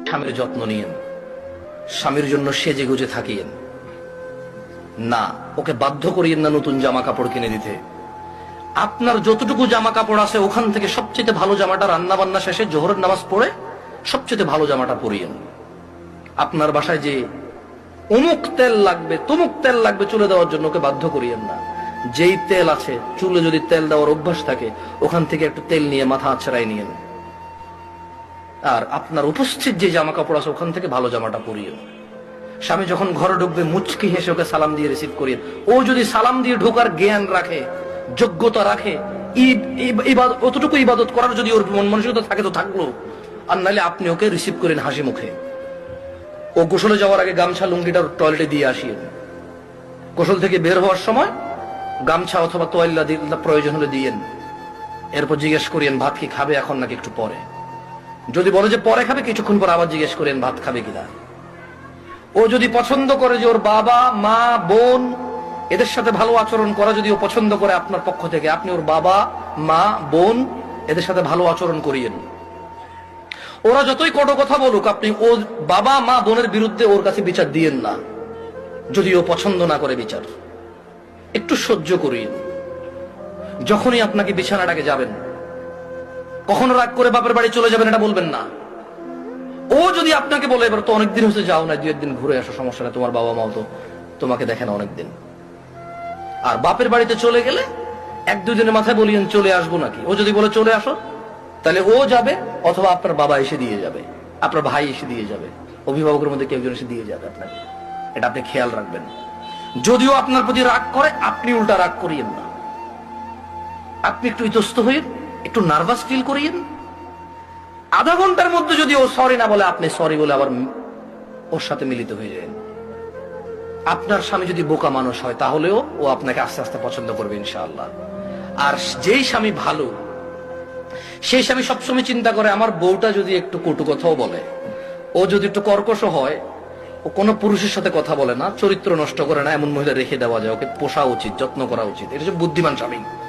স্বামীর যত্ন নিয়েন, স্বামীর জন্য সেজে গুজে থাকিয়েন না, ওকে বাধ্য করিয়েন না নতুন জামা কাপড় কিনে দিতে। আপনার যতটুকু জামা কাপড় আছে ওখান থেকে সবচেয়ে ভালো জামাটা রান্না বান্না শেষে জোহরের নামাজ পড়ে সবচেয়ে ভালো জামাটা পরিয়েন। আপনার বাসায় যে অমুক তেল লাগবে তমুক তেল লাগবে চুলে দেওয়ার জন্য ওকে বাধ্য করিয়েন না। যেই তেল আছে, চুলে যদি তেল দেওয়ার অভ্যাস থাকে ওখান থেকে একটু তেল নিয়ে মাথা আছড়াই নিয়েন। আর আপনার উপস্থিত যে জামা কাপড় আছে ওখান থেকে ভালো জামাটা পরিয়েন। স্বামী যখন ঘরে ঢুকবে মুচকি হেসে ওকে সালাম দিয়ে রিসিভ করিয়েন। ও যদি সালাম দিয়ে ঢোকার জ্ঞান রাখে, যোগ্যতা রাখে, অতটুকু ইবাদত করার যদি ওর মন মানসিকতা থাকে তো থাকলো, আর নাহলে আপনি ওকে রিসিভ করেন হাসি মুখে। ও গোসলে যাওয়ার আগে গামছা লুঙ্গিটা টয়লেটে দিয়ে আসিয়েন। গোসল থেকে বের হওয়ার সময় গামছা অথবা তোয়াল্লা প্রয়োজন হলে দিয়েন। এরপর জিজ্ঞেস করিয়েন ভাত কি খাবে এখন নাকি একটু পরে। যদি বলে যে পরে খাবে, কিছুক্ষণ পর আবার জিজ্ঞেস করেন ভাত খাবে কিনা। ও যদি পছন্দ করে যে ওর বাবা মা বোন এদের সাথে ভালো আচরণ করা যদি ও পছন্দ করে আপনার পক্ষ থেকে, আপনি ওর বাবা মা বোন এদের সাথে ভালো আচরণ করিয়েন। ওরা যতই কটু কথা বলুক, আপনি ও বাবা মা বোনের বিরুদ্ধে ওর কাছে বিচার দিয়েন না। যদি ও পছন্দ না করে বিচার, একটু সহ্য করিয়েন। যখনই আপনাকে বিছানাটাকে যাবেন, কখনো রাগ করে বাপের বাড়ি চলে যাবেন এটা বলবেন না। ও যদি আপনাকে বলে এবার তো অনেকদিন হচ্ছে যাও না, 2 একদিন ঘুরে আসো, সমস্যা নেই, তোমার বাবা মাও তো তোমাকে দেখে না অনেকদিন। আর বাপের বাড়িতে চলে গেলে 1-2 দিনের মাথায় বলিয়েন চলে আসবো নাকি। ও যদি বলে চলে আসো, তাহলে ও যাবে অথবা আপনার বাবা এসে দিয়ে যাবে, আপনার ভাই এসে দিয়ে যাবে, অভিভাবকের মধ্যে কেউ একজন এসে দিয়ে যাবে আপনাকে। এটা আপনি খেয়াল রাখবেন। যদিও আপনার প্রতি রাগ করে, আপনি উল্টা রাগ করিয়েন না। আপনি একটু ইতস্ত হয়ে একটু নার্ভাস ফিল করিয়েন। আধা ঘন্টার মধ্যে যদি ও সরি না বলে, আপনি সরি বলে আবার ওর সাথে মিলিত হয়ে যান। আপনার স্বামী যদি বোকা মানুষ হয় তাহলেও ও আপনাকে আস্তে আস্তে পছন্দ করবে ইনশাআল্লাহ। আর যেই স্বামী ভালো, সেই স্বামী সবসময় চিন্তা করে আমার বউটা যদি একটু কটু কথাও বলে, ও যদি একটু কর্কশ হয়, ও কোনো পুরুষের সাথে কথা বলে না, চরিত্র নষ্ট করে না, এমন মহিলা রেখে দেওয়া যায়, ওকে পোষা উচিত, যত্ন করা উচিত। এটা হচ্ছে বুদ্ধিমান স্বামী।